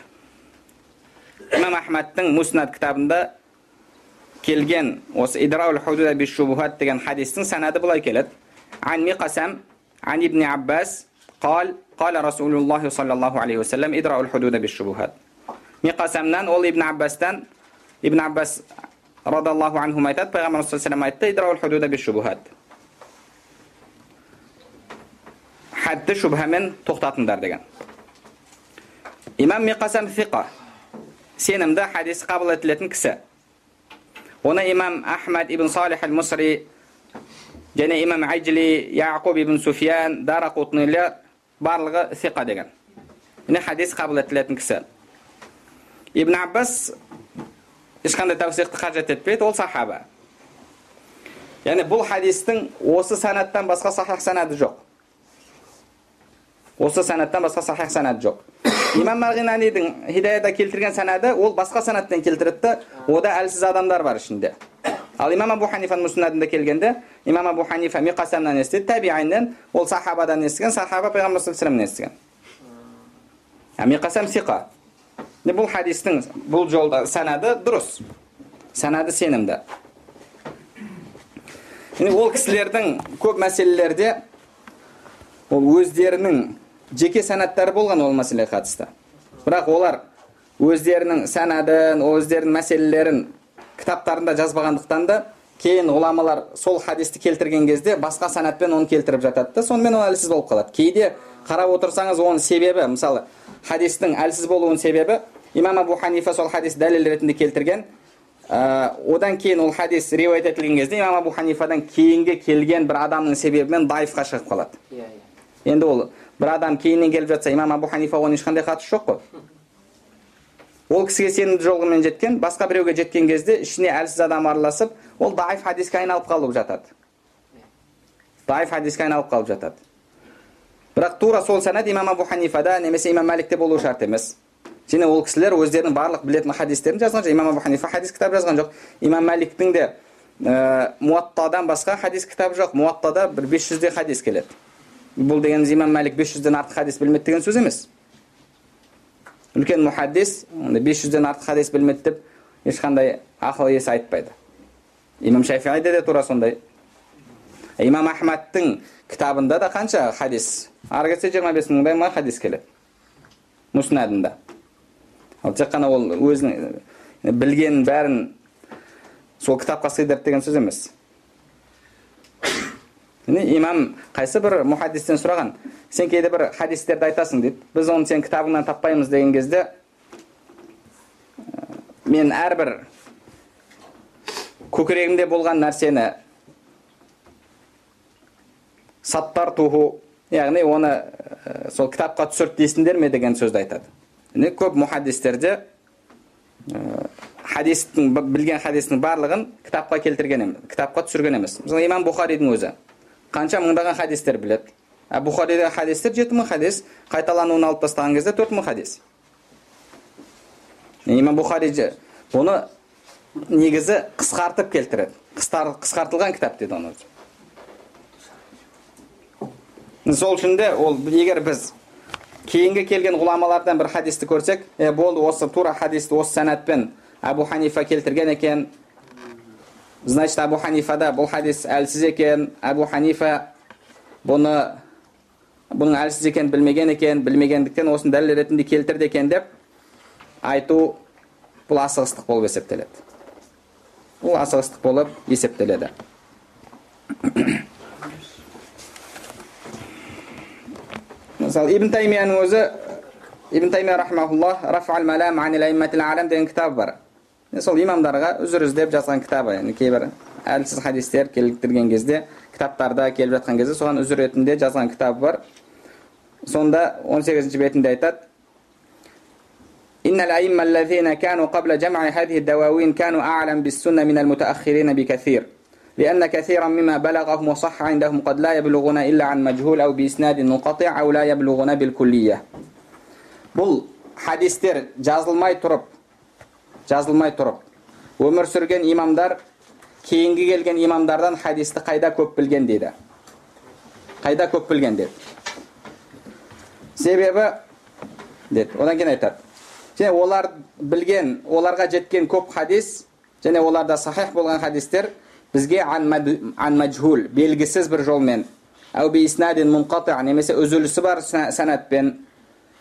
Имам Ахмадтың муснад кітабында келген осы идраул худуда биш шубухат деген хадистің санаты былай келеді. Ан Миқасам عن ابن عباس قال قال رسول الله صلى الله عليه وسلم ادرأوا الحدود بالشبهات. Миқасамнан ол Ибн Аббастан, Ибн Аббас радаллаху анху айтады, Пайғамбар саллаллаху алейхи ва саллям айтты, идраул худуда биш-шубухат. Хадды шубхамен тоқтатыңдар деген. Имам Миқасам фиқа, сенімді хадис қабыл етілетін кісі. Оны имам Ахмад ибн Салих аль-Мусри, және имам Айджли, Яқуб ибн Суфиян, Дарақутнилер барлығы фиқа деген. Міне хадис қабыл етілетін кісі. Ибн Аббас ешқандай тәусиқті қажет етпейді, ол сахаба. Яғни бұл хадистің осы санаттан басқа сахих санады жоқ. Осы санаттан басқа сахих санады жоқ. Имам Марғинанидің Хидаяда келтірген санады ол басқа санаттан келтіріпті, ода әлсіз адамдар бар ішінде. Ал имам Абу Ханифаның муснадында келгенде, имам Абу Ханифа Миқасамнан естіді, табииннен, ол сахабадан естіген, сахаба Пайғамбар саллаллаху алейхи ва саллямнан естіген. Миқасам сиқа. Бұл хадистің бұл жолда санады дұрыс. Санады сенімді. Ол кісілердің көп мәселелерде ол өздерінің жеке санаттары болған ол мәселеге қатысты. Бірақ олар өздерінің санадын, өздерінің мәселелерін кітаптарында жазбағандықтан да кейін ғұламалар сол хадисті келтірген кезде басқа санатпен оны келтіріп жатады да, сонымен ол әлсіз болып қалады. Кейде қарап отырсаңыз оның себебі, мысалы хадистің әлсіз болуының себебі, имам Абу Ханифа сол хадис дәлел ретінде келтірген, одан кейін ол хадис риуаят етілген кезде имам Абу Ханифадан кейінге келген бір адамның себебімен даифқа шығып қалады. Енді ол бір адам кейіннен келіп жатса, имам Абу Ханифа оның ешқандай қатысы жоқ қой. Ол кісіге сенімді жолымен жеткен, басқа біреуге жеткен кезде ішіне әлсіз адам араласып, ол даиф хадиске айналып қалып жатады. Даиф хадиске айналып қалып жатады. Бірақ тура сол санат имам Абу Ханифада немесе имам Маликте болу шарт емес. Және ол кісілер өздерінің барлық білетін хадистерін жазған жоқ. Имам Абу Ханифа хадис кітап жазған жоқ. Имам Маликтің де Муаттадан басқа хадис кітап жоқ. Муаттада бір 500-де хадис келеді. Бұл дегеніміз имам Малик 500-ден артық хадис білмеді деген сөз емес. Үлкен мухаддис 500-ден артық хадис білмеді деп ешқандай ақыл есі айтпайды. Имам Шафииде де тура сондай. Имам Ахмадтың кітабында да қанша хадис? Ары кетсе 25 мыңдай ма хадис келеді. Муснадында. Ал тек қана ол өзінің білгенін бәрін сол кітапқа сыйдырып деген сөз емес. Имам қайсы бір мухаддистен сұраған, сен кейде бір хадистерді айтасың дейді. Біз оны сен кітабыңнан таппаймыз деген кезде, мен әрбір көкірегімде болған нәрсені саттартуху, яғни оны сол кітапқа түсіріп дейсіңдер ме деген сөзді айтады. Көп мухаддистерде хадистің білген хадистің барлығын кітапқа келтірген емес, кітапқа түсірген емес. Мысалы имам Бухаридің өзі қанша мыңдаған хадистер біледі. Бухаридегі хадистер 7000 хадис, қайталануын алып тастаған кезде 4000 хадис. Имам Бухари оны негізі қысқартып келтіреді. Қысқартылған кітап деді оны өзі. Сол үшін де ол егер біз кейінгі келген ғұламалардан бір хадисті көрсек, болды осы тура хадисті осы санатпен Абу Ханифа келтірген екен, значит Абу Ханифада бұл хадис әлсіз екен, Абу Ханифа бұның әлсіз екен білмеген екен, білмегендіктен осын дәлел ретінде келтірді екен деп айту, бұл асығыстық болып есептеледі. Бұл асығыстық болып есептеледі. Мысалы Ибн Таймияның өзі, Ибн Таймия рахмахуллах, Раф'ал малам ан аимматил алам деген кітап бар. Сол имамдарға үзір іздеп жазған кітабы. Кейбір әлсіз хадистер келтірген кезде, кітаптарда келіп жатқан кезде соған үзір ретінде жазған кітабы бар. Сонда 18-ші бетінде айтады: Иннал аимма аллазина кану qabla jam'i hadhihi ad-dawawin kanu a'lam bis-sunnah min al-mutaakhirin bi-kathir. لأن كثيرا مما بلغهم وصح عندهم قد لا يبلغون إلا عن مجهول أو بإسناد منقطع أو لا يبلغون بالكلية. Бұл хадистер жазылмай тұрып, өмір сүрген имамдар кейінгі келген имамдардан хадисті қайда көп білген дейді. Қайда көп білген деді. Себебі деді. Одан кейін айтады. Және олар білген, оларға жеткен көп хадис, және оларда сахих болған хадистер бізге ан маджхул, белгісіз бір жолмен, әу би иснадин мунқати, немесе үзілісі бар санатпен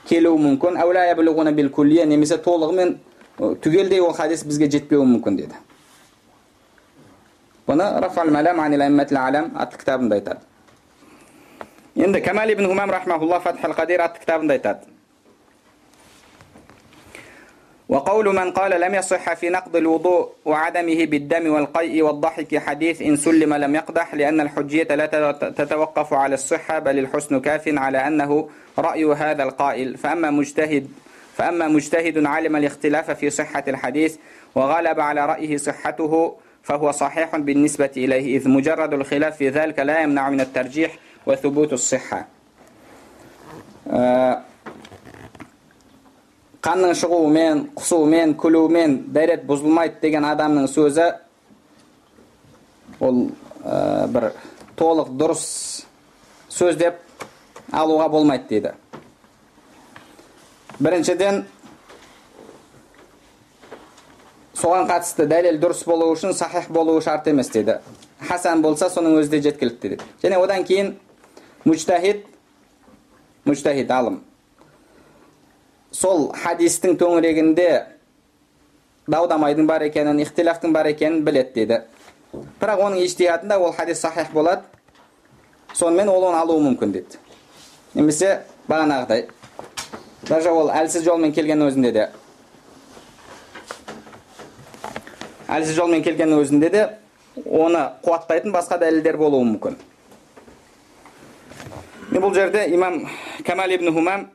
келуі мүмкін, әу ла яблуғуна бил куллия, немесе толығымен түгелдей ол хадис бізге жетпеуі мүмкін деді. Бұны Раф'ал малам ан аимматил алам атты кітабында айтады. Енді Камал ибн Хумам рахмахуллах Фатхул Қадир атты кітабында айтады. وقول من قال لم يصح في نقض الوضوء وعدمه بالدم والقيء والضحك حديث إن سلم لم يقدح لأن الحجية لا تتوقف على الصحة بل الحسن كاف على أنه رأي هذا القائل فأما مجتهد علم الاختلاف في صحة الحديث وغلب على رأيه صحته فهو صحيح بالنسبة إليه إذ مجرد الخلاف في ذلك لا يمنع من الترجيح وثبوت الصحة. Қанның шығуымен, құсуымен, күлуімен дәрет бұзылмайды деген адамның сөзі ол бір толық дұрыс сөз деп алуға болмайды дейді. Біріншіден, соған қатысты дәлел дұрыс болу үшін сахих болуы шарт емес дейді. Хасан болса соның өзі де жеткілікті дейді. Және одан кейін мужтахид алым сол хадистің төңірегінде даудамайдың бар екенін, ихтилафтың бар екенін білет дейді. Бірақ оның ижтихадында ол хадис сахих болады, сонымен ол оны алуы мүмкін дейді. Немесе бағанағыдай, даже ол әлсіз жолмен келген өзінде де оны қуаттайтын басқа дәлелдер болуы мүмкін. Бұл жерде имам Камал ибн Хумам,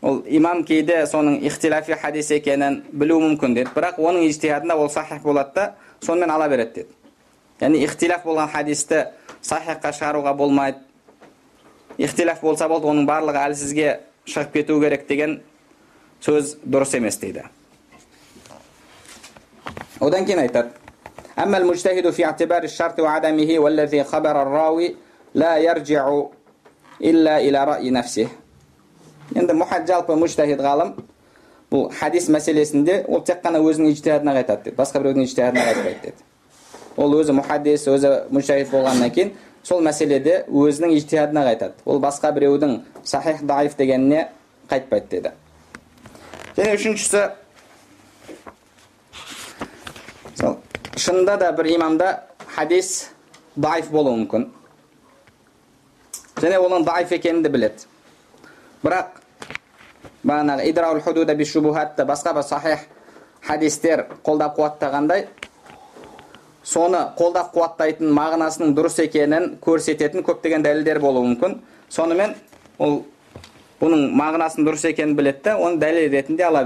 ол имам кейде соның ихтилафи хадис екенін білуі мүмкін деді. Бірақ оның ижтихадында ол сахих болады да, сонымен ала береді деді. Яғни ихтилаф болған хадисті сахихқа шығаруға болмайды. Ихтилаф болса болды, оның барлығы әлсізге шығып кету керек деген сөз дұрыс емес дейді. Одан кейін айтады: أما المجتهد في اعتبار الشرط وعدمه والذي خبر الراوي لا يرجع إلا إلى رأي نفسه. Енді жалпы мужтахид ғалым бұл хадис мәселесінде ол тек қана өзінің ижтихадына қайтады деді. Басқа біреудің ижтихадына қайтпайды деді. Ол өзі мухаддис, өзі мужтахид болғаннан кейін сол мәселеде өзінің ижтихадына қайтады. Ол басқа біреудің сахих даиф дегеніне қайтпайды деді. Және үшіншісі, шынында да бір имамда хадис даиф болуы мүмкін. Және оның даиф екенін де біледі. Бірақ бағанағы идраул худуда би шубухатта басқа бір сахих хадистер қолдап қуаттағандай, соны қолдап қуаттайтын мағынасының дұрыс екенін көрсететін көптеген дәлелдер болуы мүмкін. Сонымен ол бұның мағынасының дұрыс екенін біледі, оны дәлел ретінде ала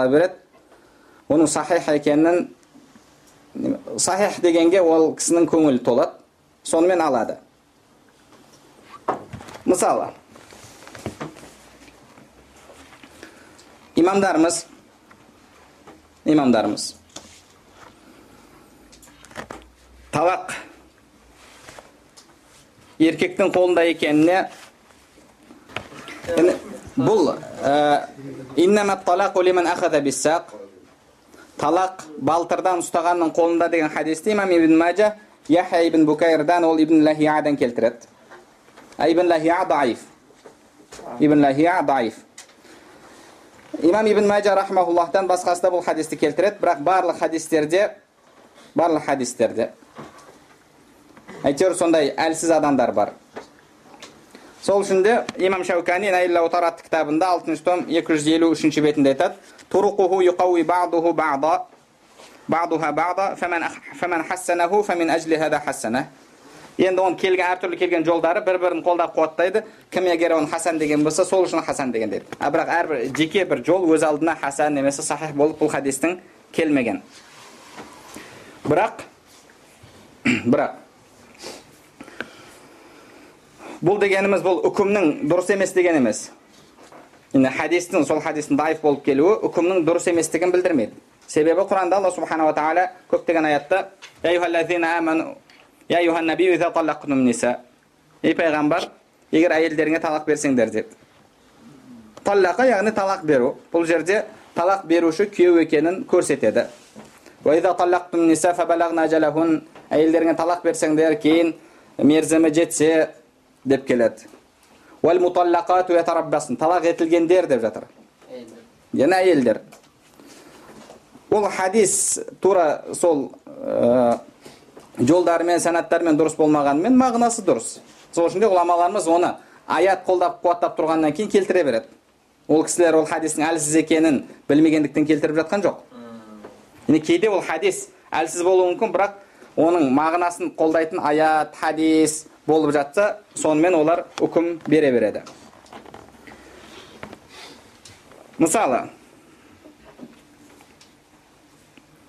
береді. Оның сахих екенін, сахих дегенге ол кісінің көңілі толады, сонымен алады. Мысалы, имамдарымыз талақ еркектің қолында екеніне, бұл иннамат талақу лиман ахаза биссақ, талақ балтырдан ұстағанның қолында деген хадисті имам Ибн Маджа Яхья ибн Букайрдан ол Ибн Лахиядан келтіреді. Ибн Лахия даиф. Имам Ибн Маджа рахмахуллахтан басқасы да бұл хадисті келтіреді, бірақ барлық хадистерде әйтеуір сондай әлсіз адамдар бар. Сол үшін де имам Шаукани Наиль Аутар кітабында 6-шы том 253-ші бетінде айтады: Туруқуху юқауи ба'духу ба'духа ба'да фаман хассанаху фамин ажли хада хассана. Енді оның әртүрлі келген жолдары бір-бірін қолдап қуаттайды. Кім егер оны хасан деген болса, сол үшін хасан деген дейді. Бірақ әрбір жеке бір жол өз алдына хасан немесе сахих болып бұл хадистің келмеген. Бірақ бұл дегеніміз бұл үкімнің дұрыс емес деген емес. Хадистің, сол хадистің даиф болып келуі үкімнің дұрыс еместігін білдірмейді. Себебі Құранда Алла субханала тағала көптеген аятта: Я юхан набию иза таллақтум ниса. Ей пайғамбар, егер әйелдеріңе талақ берсеңдер деп. Таллақа яғни талақ беру. Бұл жерде талақ беруші күйеу екенін көрсетеді. Ва иза таллақтум ниса фабалағна ажалахун. Әйелдеріңе талақ берсеңдер кейін мерзімі жетсе деп келеді. Вал муталлақату ятараббасын. Талақ етілгендер деп жатыр. Яғни әйелдер. Ол хадис тура сол жолдарымен, санаттарымен дұрыс болмағанымен мағынасы дұрыс. Сол үшін де ғұламаларымыз оны аят қолдап қуаттап тұрғаннан кейін келтіре береді. Ол кісілер ол хадистің әлсіз екенін білмегендіктен келтіріп жатқан жоқ. Кейде ол хадис әлсіз болуы мүмкін, бірақ оның мағынасын қолдайтын аят, хадис болып жатса, сонымен олар үкім бере береді. Мысалы,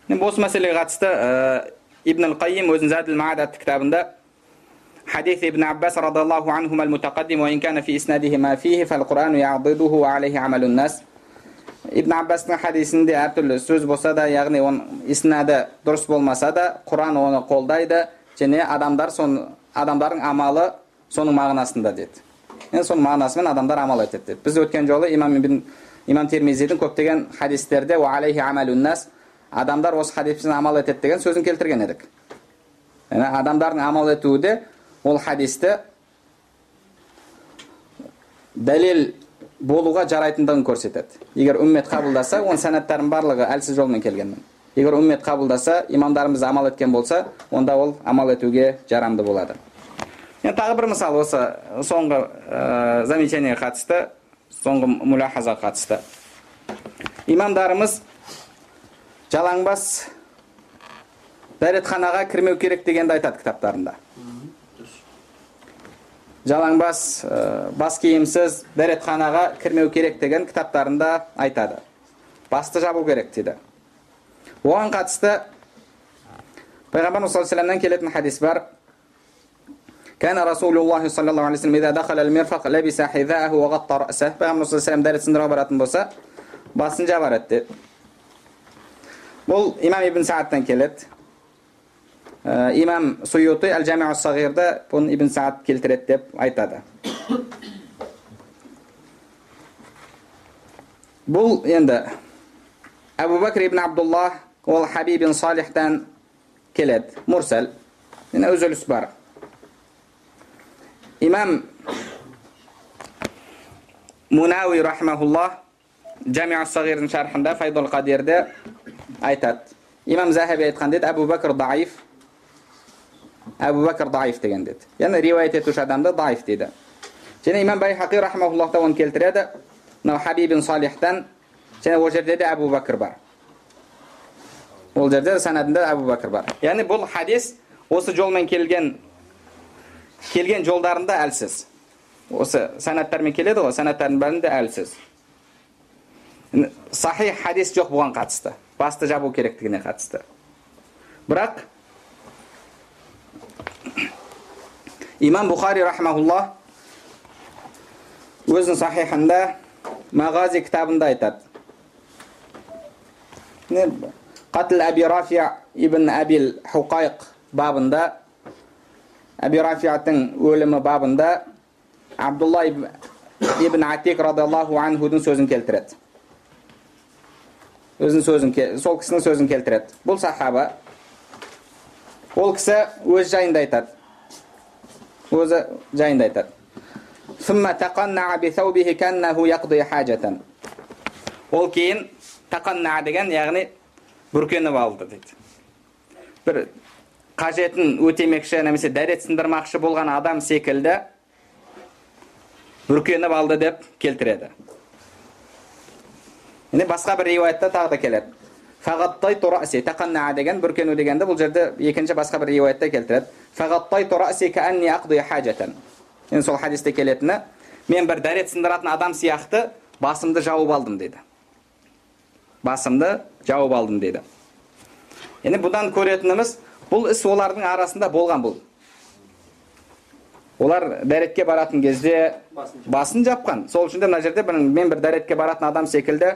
осы мәселеге қатысты Ибн ал-Qayim өзін Задил Маад атты кітабында حديث ابن عباس رضي الله عنهما المتقدم وإن كان في إسناده ما فيه فالقرآن يعضده وعليه عمل الناس. Ибн Аббастың хадисінде әртүрлі сөз болса да, яғни оның иснады дұрыс болмаса да, Құран оны қолдайды, және адамдардың амалы соның мағынасында деді. Енді соның мағынасымен адамдар амал етеді деді. Біз өткен жолы имам Тирмизидің көптеген хадистерде وعليه عمل الناس адамдар осы хадиспен амал етеді деген сөзін келтірген едік. Адамдардың амал етуі де ол хадисті дәлел болуға жарайтындығын көрсетеді. Егер үммет қабылдаса, оның санаттардың барлығы әлсіз жолмен келгенмен. Егер үммет қабылдаса, имамдарымыз амал еткен болса, онда ол амал етуге жарамды болады. Енді тағы бір мысал осы соңғы замечание қатысты, соңғы мулахаза қатысты. Имамдарымыз жалаңбас дәретханаға кірмеу керек дегенді айтады кітаптарында. Жалаңбас, бас киімсіз дәретханаға кірмеу керек деген кітаптарында айтады. Басты жабу керек дейді. Оған қатысты Пайғамбарымыз саллаллаху алейхи ва саллямнан келетін хадис бар. Кана Расулуллахи саллаллаху алейхи ва саллям иза дахала ал-мирфақ лабиса хизааху ва гатта рa'саху. Пайғамбарымыз саллаллаху алейхи ва саллям дәрет сындыруға баратын болса, басын жабар еді. Бұл имам Ибн Саадтан келеді. Имам Суйути Әл-Жами ас-Сағирда бұны Ибн Саад келтіреді деп айтады. Бұл енді Абу Бакр ибн Абдуллах ол Хабиб ибн Салихтан келеді. Мурсал. Енді өзіліс бар. Имам Мунауи рахмахуллах Жами ас-Сағирдің шархында Файдул Қадирде айтады. Имам Захаби айтқан деді, Абу Бакр даиф. Абу Бакр даиф деген деді. Яғни риуаят етуші адамды даиф дейді. Және имам Байхақи рахмахуллахта оны келтіреді. Мынау Хабиб ибн Салихтан, және ол жерде де Абу Бакр бар. Ол жерде санадында Абу Бакр бар. Яғни бұл хадис осы жолмен келген жолдарында әлсіз. Осы санаттармен келеді ғой, санаттардың бәрінде әлсіз. Сахих хадис жоқ бұған қатысты. Басты жабу керектігіне қатысты. Бірақ имам Бухари рахмахуллах өзінің сахихында Мағази кітабында айтады. Қатл Аби Рафия ибн Абил Хуқайқ бабында, Аби Рафиятың өлімі бабында Абдулла ибн Атик радиаллаху анхудың сөзін келтіреді. Сол кісінің сөзін келтіреді. Бұл сахаба. Ол кісі өз жайында айтады. Сумма тақанна би саубихи каннаху яқди хажатан. Ол кейін тақанна деген яғни бүркеніп алды дейді. Бір қажетін өтемекші, немесе дәрет сындырмақшы болған адам секілді бүркеніп алды деп келтіреді. Енді басқа бір риуаятта тағы да келеді. Фағаттайту раси, тақанна деген бүркену дегенді бұл жерде екінші басқа бір риуаятта келтіреді. Фағаттайту раси кәанни ақди хажатан. Енді сол хадисте келетіні, мен бір дәрет сындыратын адам сияқты басымды жауып алдым дейді. Басымды жауып алдым дейді. Енді бұдан көретініміз, бұл іс олардың арасында болған бұл. Олар дәретке баратын кезде басын жапқан. Сол үшін де мына жерде мен бір дәретке баратын адам секілді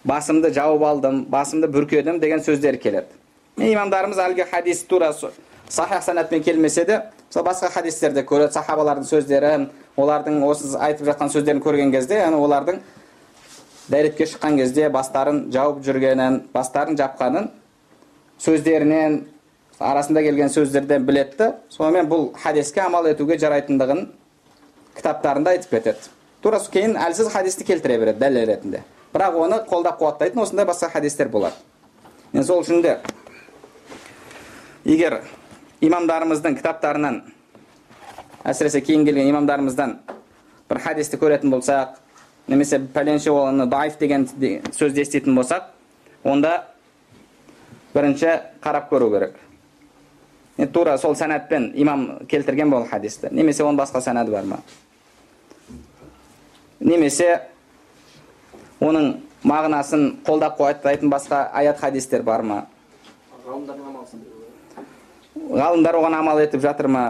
басымды жауып алдым, басымды бүркедім деген сөздер келеді. Имамдарымыз әлгі хадис тура сахих санатпен келмесе де, басқа хадистерде көреді, сахабалардың сөздерін, олардың осы айтып жатқан сөздерін көрген кезде, олардың дәретке шыққан кезде бастарын жауып жүргенін, бастарын жапқанын сөздерінен, арасында келген сөздерден білетті. Сонымен бұл хадиске амал етуге жарайтындығын кітаптарында айтып кетеді. Тура кейін әлсіз хадисті келтіре береді дәлел ретінде. Бірақ оны қолдап қуаттайтын осындай басқа хадистер болады. Сол үшін де егер имамдарымыздың кітаптарынан, әсіресе кейін келген имамдарымыздан бір хадисті көретін болсақ, немесе пәленше оны даиф деген сөзді еститін болсақ, онда бірінші қарап көру керек. Тура сол санатпен имам келтірген бұл хадисті. Немесе оның басқа санаты бар ма? Немесе оның мағынасын қолдап қуаттайтын басқа аят хадистер бар ма? Ғалымдар оған амал етіп жатыр ма?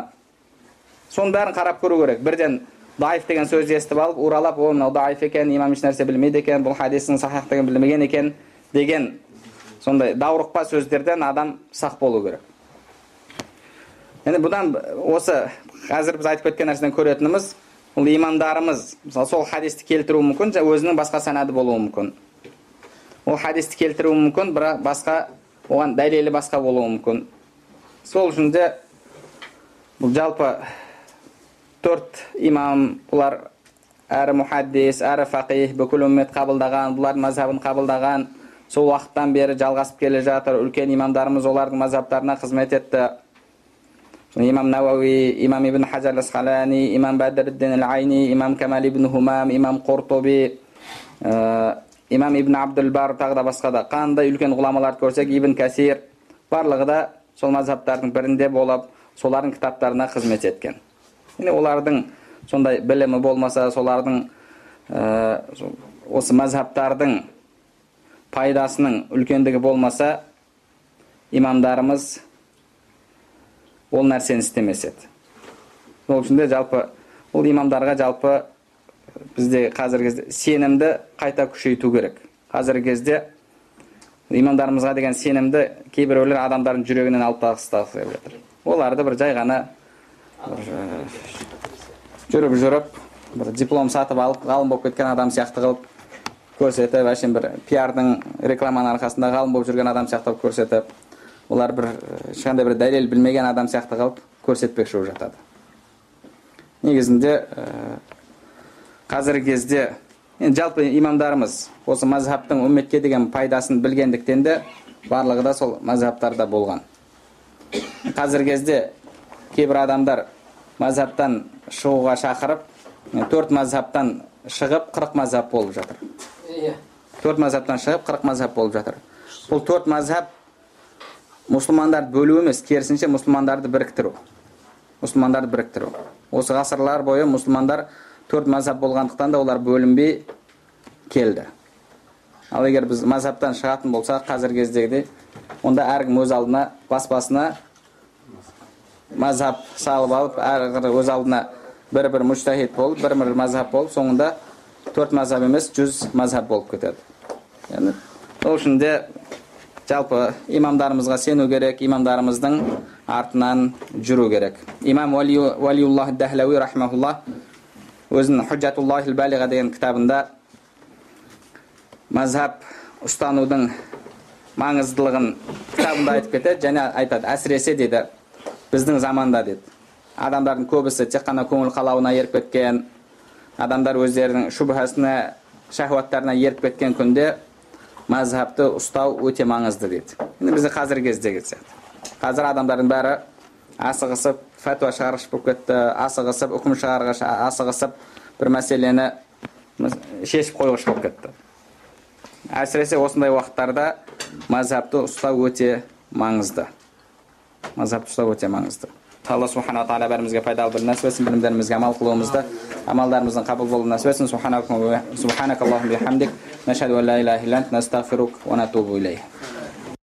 Соның бәрін қарап көру керек. Бірден даиф деген сөзді естіп алып, уралап, ол даиф екен, имам еш нәрсе білмейді екен, бұл хадистің сахих деген білмеген екен деген сондай даурықпа сөздерден адам сақ болу керек. Енді бұдан осы қазір біз айтып кеткен нәрседен көретініміз, ол имамдарымыз сол хадисті келтіруі мүмкін, өзінің басқа санады болуы мүмкін. Ол хадисті келтіруі мүмкін, бірақ басқа оған дәлелі басқа болуы мүмкін. Сол үшін де бұл жалпы 4 имам, бұлар әрі мұхаддис, әрі фақих, бүкіл үммет қабылдаған, бұлардың мазхабын қабылдаған, сол уақыттан бері жалғасып келе жатыр. Үлкен имамдарымыз олардың мазхабтарына қызмет етті. имам Науави, имам Ибн Хаджар ал-Асқалани, имам Бадруддин ал-Айни, имам Камал ибн Хумам, имам Қуртуби, имам Ибн Абдул Бар, тағы да басқа да қандай үлкен ғұламаларды көрсек, Ибн Касир, барлығы да сол мазхабтардың бірінде болып, солардың кітаптарына қызмет еткен. Олардың сондай білімі болмаса, солардың осы мазхабтардың пайдасының үлкендігі болмаса, имамдарымыз ол нәрсені істемес еді. Сол үшін де жалпы ол имамдарға жалпы бізде қазіргі кезде сенімді қайта күшейту керек. Қазіргі кезде имамдарымызға деген сенімді кейбіреулер адамдардың жүрегінен алып тастағысы келіп жатыр. Оларды бір жай ғана жүріп бір диплом сатып алып, ғалым болып кеткен адам сияқты қылып көрсетіп, әшейін бір пиардың рекламаның арқасында ғалым болып жүрген адам сияқты қылып көрсетіп, олар бір ешқандай бір дәлел білмеген адам сияқты қылып көрсетпекші болып жатады. Негізінде қазіргі кезде жалпы имамдарымыз осы мазхабтың үмметке деген пайдасын білгендіктен де барлығы да сол мазхабтарда болған. Қазіргі кезде кейбір адамдар мазхабтан шығуға шақырып, 4 мазхабтан шығып 40 мазхаб болып жатыр. 4 мазхабтан шығып 40 мазхаб болып жатыр. Бұл 4 мазхаб мұсылмандарды бөлу емес, керісінше мұсылмандарды біріктіру. Осы ғасырлар бойы мұсылмандар 4 мазхаб болғандықтан да олар бөлінбей келді. Ал егер біз мазхабтан шығатын болсақ, қазіргі кездегідей, онда әркім өз алдына, бас-басына мазхаб салып алып, әрі өз алдына бір-бір мужтахид болып, бір-бір мазхаб болып, соңында 4 мазхаб емес, 100 мазхаб болып кетеді. Сол үшін де жалпы имамдарымызға сену керек, имамдарымыздың артынан жүру керек. Имам Валиуллах Дахлауи рахмахуллах өзінің Худжатуллахил Балиға деген кітабында мазхаб ұстанудың маңыздылығын кітабында айтып кетеді, және айтады, әсіресе деді, біздің заманда деді, адамдардың көбісі тек қана көңіл қалауына еріп кеткен, адамдар өздерінің шубхасына, шахуаттарына еріп кеткен күнде мазхабты ұстау өте маңызды дейді. Бізде қазіргі кезде кетсек. Қазір адамдардың бәрі асығысып, фәтуа шығарғыш болып кетті, асығысып, үкім шығарғыш, асығысып, бір мәселені шешіп қойғыш болып кетті. Әсіресе осындай уақыттарда мазхабты ұстау өте маңызды. Алла субхана тағала бәрімізге пайдалы білім нәсіп етсін, білімдерімізге амал қылуымызды, амалдарымыздың қабыл болуын нәсіп етсін. Субханакаллахумма бихамдик, нашһаду ан ла илаха илля анта, настағфирук ва натубу илейх.